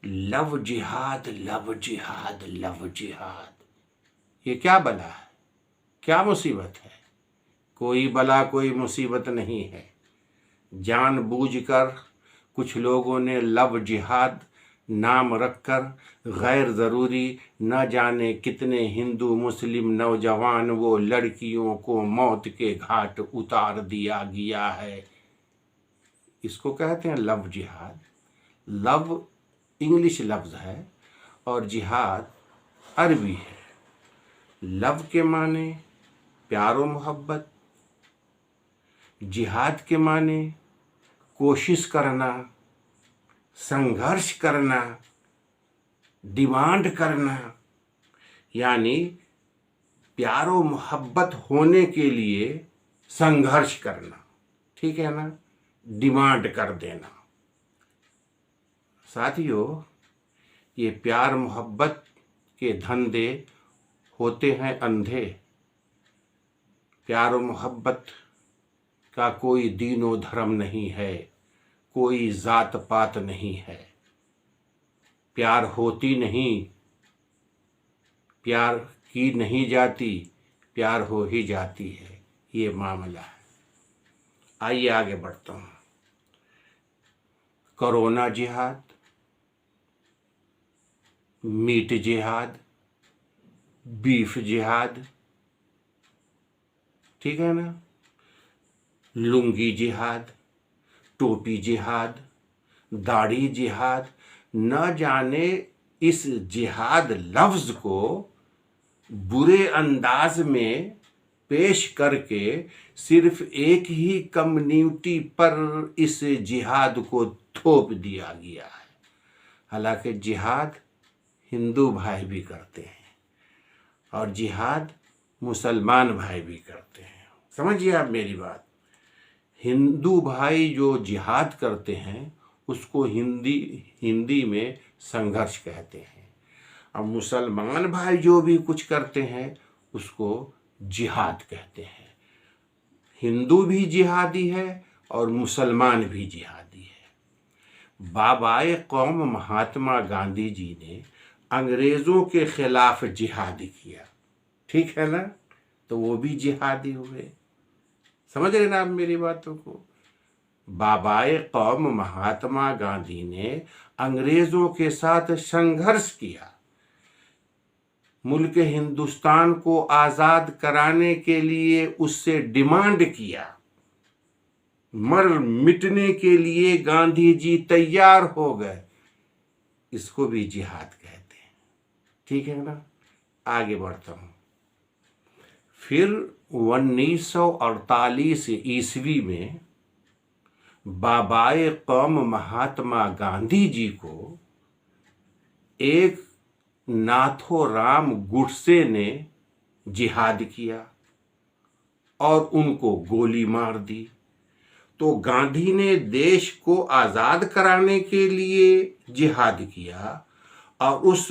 Love जिहाद, love जिहाद, love जिहाद। ये क्या बला है, क्या मुसीबत है? कोई बला कोई मुसीबत नहीं है। जानबूझकर कुछ लोगों ने लव जिहाद नाम रखकर गैर ज़रूरी न जाने कितने हिंदू मुस्लिम नौजवान वो लड़कियों को मौत के घाट उतार दिया गया है। इसको कहते हैं लव जिहाद। लव इंग्लिश लफ्ज़ है और जिहाद अरबी है। लव के माने प्यारो मोहब्बत, जिहाद के माने कोशिश करना, संघर्ष करना, डिमांड करना, यानी प्यारो मोहब्बत होने के लिए संघर्ष करना, ठीक है ना, डिमांड कर देना। साथियों, ये प्यार मोहब्बत के धंधे होते हैं अंधे। प्यार मोहब्बत का कोई दीनो धर्म नहीं है, कोई जात पात नहीं है। प्यार होती नहीं, प्यार की नहीं जाती, प्यार हो ही जाती है, ये मामला है। आइए आगे बढ़ता हूँ। कोरोना जिहाद, मीट जिहाद, बीफ जिहाद, ठीक है ना, लुंगी जिहाद, टोपी जिहाद, दाढ़ी जिहाद, न जाने इस जिहाद लफ्ज़ को बुरे अंदाज में पेश करके सिर्फ एक ही कम्युनिटी पर इस जिहाद को थोप दिया गया है। हालांकि जिहाद हिंदू भाई भी करते हैं और जिहाद मुसलमान भाई भी करते हैं। समझिए आप मेरी बात। हिंदू भाई जो जिहाद करते हैं उसको हिंदी में संघर्ष कहते हैं, और मुसलमान भाई जो भी कुछ करते हैं उसको जिहाद कहते हैं। हिंदू भी जिहादी है और मुसलमान भी जिहादी है। बाबाए कौम महात्मा गांधी जी ने अंग्रेज़ों के खिलाफ जिहाद किया, ठीक है ना, तो वो भी जिहादी हुए। समझ रहे ना आप मेरी बातों को? बाबाए कौम महात्मा गांधी ने अंग्रेज़ों के साथ संघर्ष किया, मुल्क हिंदुस्तान को आज़ाद कराने के लिए उससे डिमांड किया, मर मिटने के लिए गांधी जी तैयार हो गए। इसको भी जिहाद कहते हैं, ठीक है ना। आगे बढ़ता हूँ। फिर 1948 ईस्वी में बाबाए कौम महात्मा गांधी जी को एक नाथोराम गुडसे ने जिहाद किया और उनको गोली मार दी। तो गांधी ने देश को आज़ाद कराने के लिए जिहाद किया और उस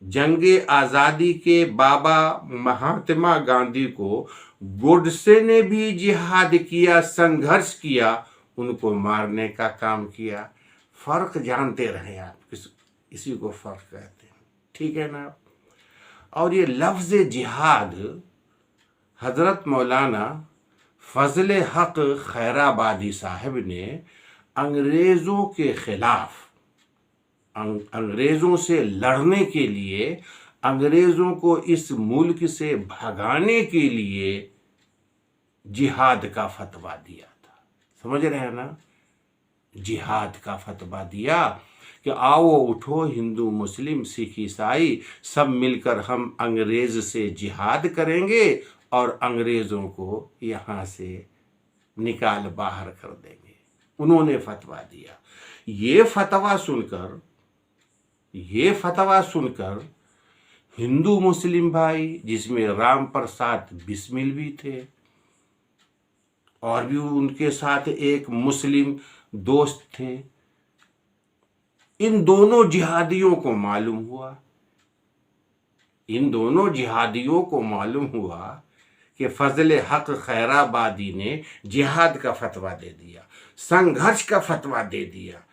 जंगे आज़ादी के बाबा महात्मा गांधी को गोडसे ने भी जिहाद किया, संघर्ष किया, उनको मारने का काम किया। फ़र्क जानते रहे आप, इसी को फ़र्क कहते हैं, ठीक है ना। और ये लफ्ज़ जिहाद हज़रत मौलाना फजल हक खैराबादी साहब ने अंग्रेज़ों के ख़िलाफ़, अंग्रेज़ों से लड़ने के लिए, अंग्रेज़ों को इस मुल्क से भगाने के लिए जिहाद का फतवा दिया था। समझ रहे हैं ना? जिहाद का फतवा दिया कि आओ उठो हिंदू मुस्लिम सिख ईसाई सब मिलकर हम अंग्रेज़ से जिहाद करेंगे और अंग्रेज़ों को यहाँ से निकाल बाहर कर देंगे। उन्होंने फतवा दिया। ये फतवा सुनकर हिंदू मुस्लिम भाई, जिसमें राम प्रसाद बिस्मिल भी थे और भी उनके साथ एक मुस्लिम दोस्त थे, इन दोनों जिहादियों को मालूम हुआ कि फजल हक खैराबादी ने जिहाद का फतवा दे दिया, संघर्ष का फतवा दे दिया।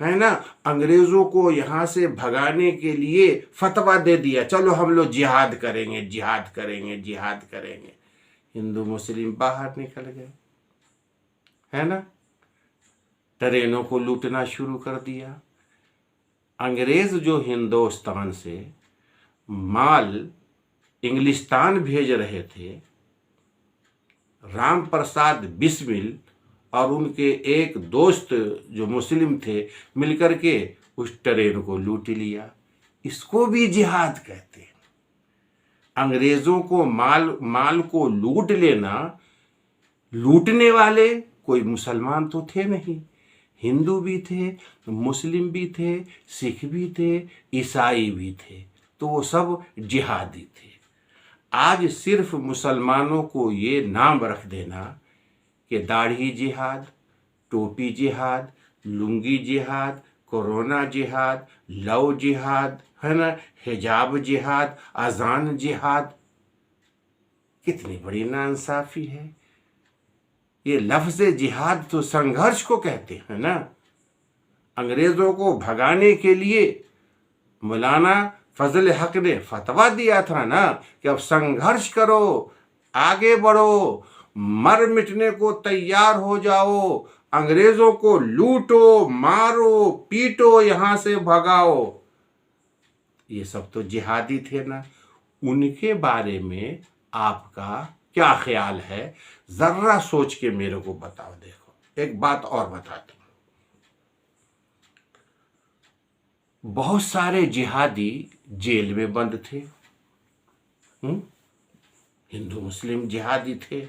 है ना, अंग्रेजों को यहाँ से भगाने के लिए फतवा दे दिया, चलो हम लोग जिहाद करेंगे, जिहाद करेंगे, जिहाद करेंगे। हिंदू मुस्लिम बाहर निकल गए, है ना, ट्रेनों को लूटना शुरू कर दिया। अंग्रेज जो हिंदुस्तान से माल इंग्लिस्तान भेज रहे थे, राम प्रसाद बिस्मिल और उनके एक दोस्त जो मुस्लिम थे मिलकर के उस ट्रेन को लूट लिया। इसको भी जिहाद कहते हैं। अंग्रेजों को माल को लूट लेना, लूटने वाले कोई मुसलमान तो थे नहीं, हिंदू भी थे, मुस्लिम भी थे, सिख भी थे, ईसाई भी थे, तो वो सब जिहादी थे। आज सिर्फ मुसलमानों को ये नाम रख देना कि दाढ़ी जिहाद, टोपी जिहाद, लुंगी जिहाद, कोरोना जिहाद, लव जिहाद, है ना, हिजाब जिहाद, अजान जिहाद, कितनी बड़ी नाइंसाफी है। ये लफ्ज़ जिहाद तो संघर्ष को कहते हैं ना। अंग्रेजों को भगाने के लिए मौलाना फजल हक ने फतवा दिया था ना कि अब संघर्ष करो, आगे बढ़ो, मर मिटने को तैयार हो जाओ, अंग्रेजों को लूटो, मारो, पीटो, यहां से भगाओ। ये सब तो जिहादी थे ना। उनके बारे में आपका क्या ख्याल है, जरा सोच के मेरे को बताओ। देखो, एक बात और बताता हूं, बहुत सारे जिहादी जेल में बंद थे। हिंदू मुस्लिम जिहादी थे,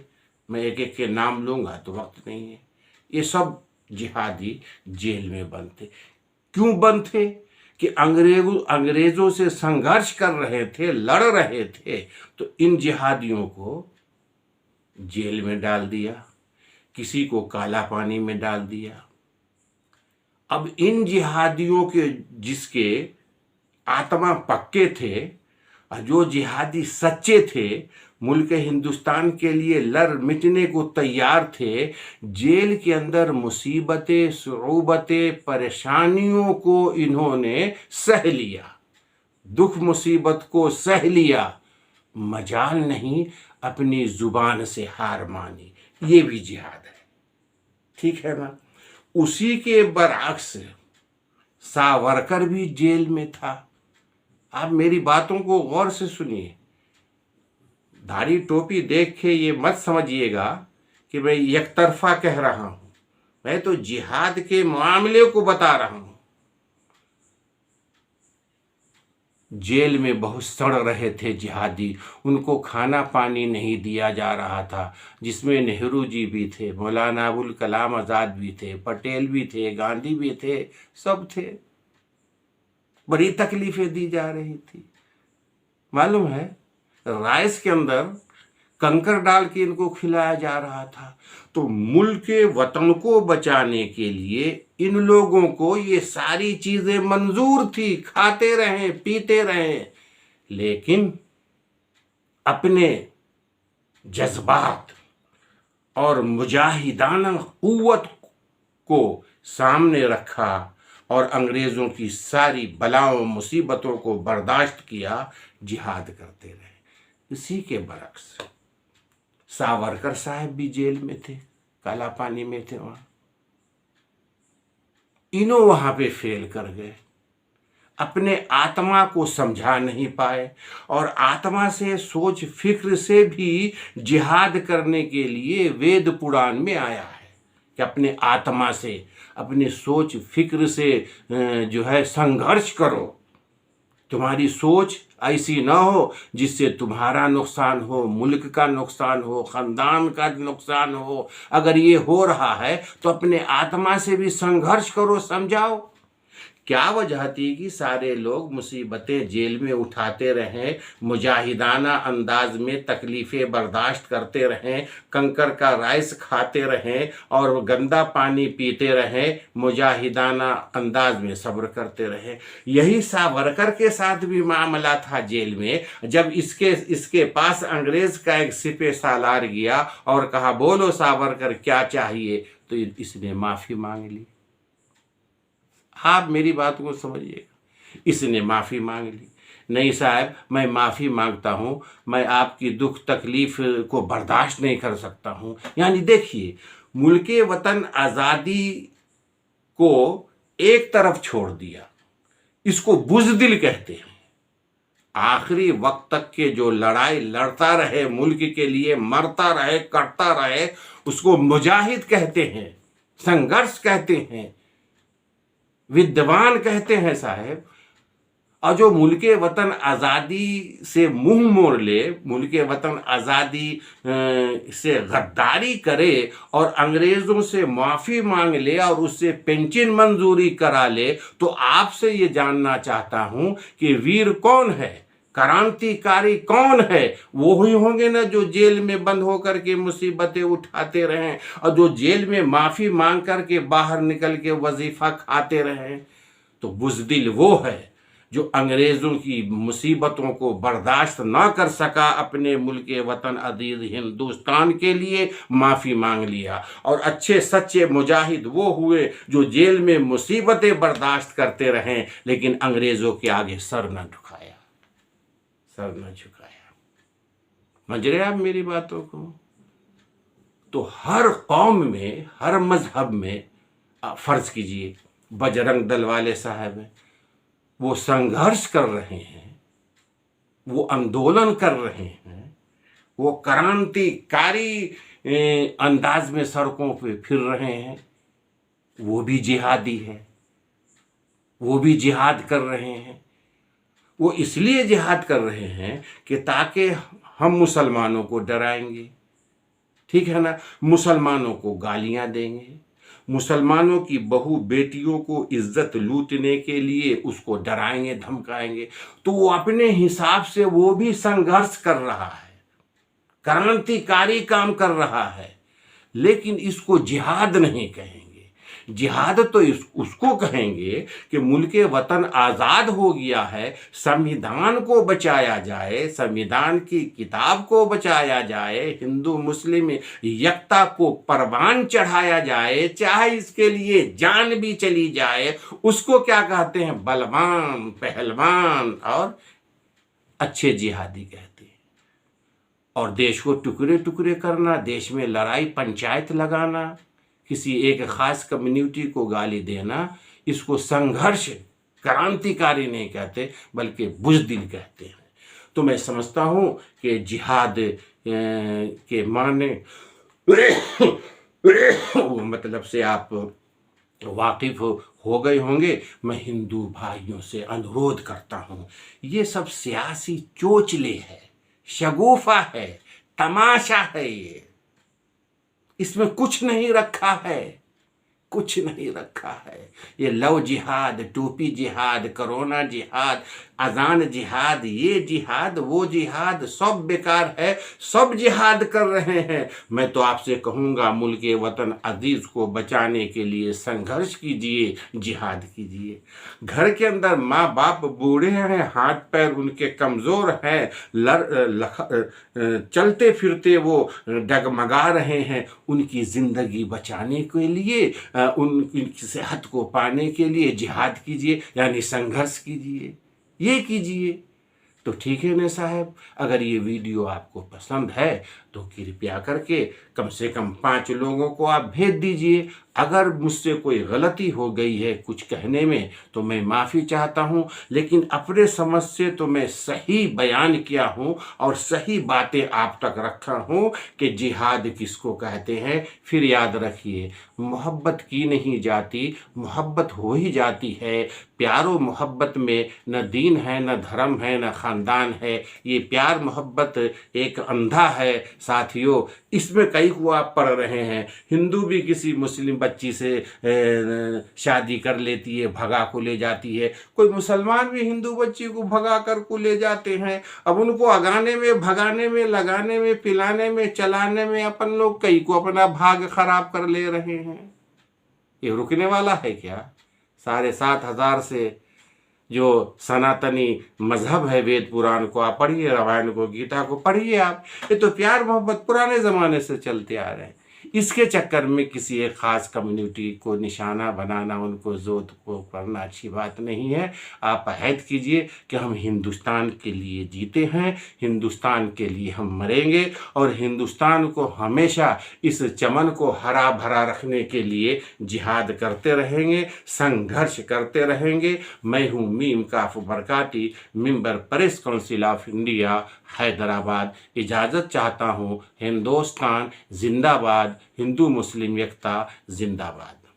मैं एक एक के नाम लूंगा तो वक्त नहीं है। ये सब जिहादी जेल में बंद थे। क्यों बंद थे? कि अंग्रेजों से संघर्ष कर रहे थे, लड़ रहे थे, तो इन जिहादियों को जेल में डाल दिया, किसी को काला पानी में डाल दिया। अब इन जिहादियों के जिसके आत्मा पक्के थे और जो जिहादी सच्चे थे, मुल्क हिंदुस्तान के लिए लड़ मिटने को तैयार थे, जेल के अंदर मुसीबतें, सुऊबतें, परेशानियों को इन्होंने सह लिया, दुख मुसीबत को सह लिया, मजाल नहीं अपनी जुबान से हार मानी। ये भी जिहाद है, ठीक है ना। उसी के बरअक्स सावरकर भी जेल में था। आप मेरी बातों को गौर से सुनिए, दाढ़ी टोपी देख के ये मत समझिएगा कि मैं एक तरफा कह रहा हूं, मैं तो जिहाद के मामले को बता रहा हूं। जेल में बहुत सड़ रहे थे जिहादी, उनको खाना पानी नहीं दिया जा रहा था, जिसमें नेहरू जी भी थे, मौलाना अबुल कलाम आज़ाद भी थे, पटेल भी थे, गांधी भी थे, सब थे। बड़ी तकलीफें दी जा रही थी। मालूम है, राइस के अंदर कंकर डाल के इनको खिलाया जा रहा था। तो मुल्क के वतन को बचाने के लिए इन लोगों को ये सारी चीजें मंजूर थी, खाते रहे, पीते रहे, लेकिन अपने जज्बात और मुजाहिदाना कुव्वत को सामने रखा और अंग्रेजों की सारी बलाओं मुसीबतों को बर्दाश्त किया, जिहाद करते रहे। इसी के बरक्स सावरकर साहब भी जेल में थे, काला पानी में थे वहां। इन्हों वहां पे फेल कर गए, अपने आत्मा को समझा नहीं पाए और आत्मा से, सोच फिक्र से भी जिहाद करने के लिए वेद पुराण में आया है कि अपने आत्मा से, अपने सोच फिक्र से जो है संघर्ष करो। तुम्हारी सोच ऐसी ना हो जिससे तुम्हारा नुकसान हो, मुल्क का नुकसान हो, खानदान का नुकसान हो। अगर ये हो रहा है तो अपने आत्मा से भी संघर्ष करो, समझाओ। क्या वजह थी कि सारे लोग मुसीबतें जेल में उठाते रहें, मुजाहिदाना अंदाज में तकलीफ़ें बर्दाश्त करते रहें, कंकर का राइस खाते रहें और गंदा पानी पीते रहें, मुजाहिदाना अंदाज में सब्र करते रहें। यही सावरकर के साथ भी मामला था जेल में। जब इसके पास अंग्रेज का एक सिपह सालार गया और कहा, बोलो सावरकर क्या चाहिए, तो इसने माफ़ी मांग ली। आप मेरी बात को समझिएगा। इसने माफ़ी मांग ली, नहीं साहब मैं माफ़ी मांगता हूँ, मैं आपकी दुख तकलीफ को बर्दाश्त नहीं कर सकता हूँ। यानी देखिए, मुल्के वतन आज़ादी को एक तरफ छोड़ दिया, इसको बुज़दिल कहते हैं। आखिरी वक्त तक के जो लड़ाई लड़ता रहे, मुल्क के लिए मरता रहे, करता रहे, उसको मुजाहिद कहते हैं, संघर्ष कहते हैं, विद्वान कहते हैं साहब। और जो मुल्के वतन आज़ादी से मुंह मोड़ ले, मुल्के वतन आज़ादी से गद्दारी करे और अंग्रेज़ों से माफ़ी मांग ले और उससे पेंशन मंजूरी करा ले, तो आपसे ये जानना चाहता हूँ कि वीर कौन है, क्रांतिकारी कौन है? वो ही होंगे ना जो जेल में बंद होकर के मुसीबतें उठाते रहें और जो जेल में माफ़ी मांग करके बाहर निकल के वजीफ़ा खाते रहें। तो बुज़दिल वो है जो अंग्रेज़ों की मुसीबतों को बर्दाश्त ना कर सका, अपने मुल्क वतन अजीज़ हिंदुस्तान के लिए माफ़ी मांग लिया। और अच्छे सच्चे मुजाहिद वो हुए जो जेल में मुसीबतें बर्दाश्त करते रहें, लेकिन अंग्रेज़ों के आगे सर न झुकाया, सर न झुकाया। समझ रहे आप मेरी बातों को? तो हर कौम में, हर मजहब में, फ़र्ज़ कीजिए बजरंग दल वाले साहब हैं, वो संघर्ष कर रहे हैं, वो आंदोलन कर रहे हैं, वो क्रांतिकारी अंदाज में सड़कों पे फिर रहे हैं, वो भी जिहादी है, वो भी जिहाद कर रहे हैं। वो इसलिए जिहाद कर रहे हैं कि ताकि हम मुसलमानों को डराएंगे, ठीक है ना, मुसलमानों को गालियां देंगे, मुसलमानों की बहू बेटियों को इज्जत लूटने के लिए उसको डराएंगे, धमकाएंगे। तो वो अपने हिसाब से वो भी संघर्ष कर रहा है, क्रांतिकारी काम कर रहा है, लेकिन इसको जिहाद नहीं कहेंगे। जिहाद तो उसको कहेंगे कि मुल्के वतन आज़ाद हो गया है, संविधान को बचाया जाए, संविधान की किताब को बचाया जाए, हिंदू मुस्लिम एकता को परवान चढ़ाया जाए, चाहे इसके लिए जान भी चली जाए। उसको क्या कहते हैं? बलवान, पहलवान और अच्छे जिहादी कहते हैं। और देश को टुकड़े टुकड़े करना, देश में लड़ाई पंचायत लगाना, किसी एक खास कम्युनिटी को गाली देना, इसको संघर्ष, क्रांतिकारी नहीं कहते बल्कि बुज़दिल कहते हैं। तो मैं समझता हूँ कि जिहाद के माने मतलब से आप वाकिफ हो गए होंगे। मैं हिंदू भाइयों से अनुरोध करता हूँ, ये सब सियासी चोचले है, शगुफा है, तमाशा है, इसमें कुछ नहीं रखा है, कुछ नहीं रखा है। ये लव जिहाद, टोपी जिहाद, कोरोना जिहाद, अजान जिहाद, ये जिहाद, वो जिहाद, सब बेकार है, सब जिहाद कर रहे हैं। मैं तो आपसे कहूँगा, मुल्के वतन अजीज़ को बचाने के लिए संघर्ष कीजिए, जिहाद कीजिए। घर के अंदर माँ बाप बूढ़े हैं, हाथ पैर उनके कमज़ोर हैं, चलते फिरते वो डगमगा रहे हैं, उनकी ज़िंदगी बचाने के लिए, उनकी सेहत को पाने के लिए जिहाद कीजिए, यानी संघर्ष कीजिए, ये कीजिए। तो ठीक है ना साहब, अगर ये वीडियो आपको पसंद है तो कृपया करके कम से कम 5 लोगों को आप भेज दीजिए। अगर मुझसे कोई गलती हो गई है कुछ कहने में तो मैं माफ़ी चाहता हूँ, लेकिन अपने समझ से तो मैं सही बयान किया हूँ और सही बातें आप तक रखा हूँ कि जिहाद किसको कहते हैं। फिर याद रखिए, मोहब्बत की नहीं जाती, मोहब्बत हो ही जाती है। प्यारो मोहब्बत में न दीन है, न धर्म है, न ख़ानदान है। ये प्यार मोहब्बत एक अंधा है साथियों, इसमें कई को आप पढ़ रहे हैं। हिंदू भी किसी मुस्लिम बच्ची से शादी कर लेती है, भगा को ले जाती है। कोई मुसलमान भी हिंदू बच्ची को भगा कर को ले जाते हैं। अब उनको अगाने में, भगाने में, लगाने में, पिलाने में, चलाने में अपन लोग कई को अपना भाग खराब कर ले रहे हैं। ये रुकने वाला है क्या? 7,500 से जो सनातनी मजहब है, वेद पुराण को आप पढ़िए, रामायण को, गीता को पढ़िए आप। ये तो प्यार मोहब्बत पुराने ज़माने से चलते आ रहे हैं। इसके चक्कर में किसी एक ख़ास कम्युनिटी को निशाना बनाना, उनको ज़ोत को करना अच्छी बात नहीं है। आप अहद कीजिए कि हम हिंदुस्तान के लिए जीते हैं, हिंदुस्तान के लिए हम मरेंगे और हिंदुस्तान को हमेशा इस चमन को हरा भरा रखने के लिए जिहाद करते रहेंगे, संघर्ष करते रहेंगे। मैं हूँ meme calf Barkati, member press council of India Hyderabad. इजाज़त चाहता हूँ। हिंदुस्तान जिंदाबाद, हिंदू मुस्लिम एकता जिंदाबाद।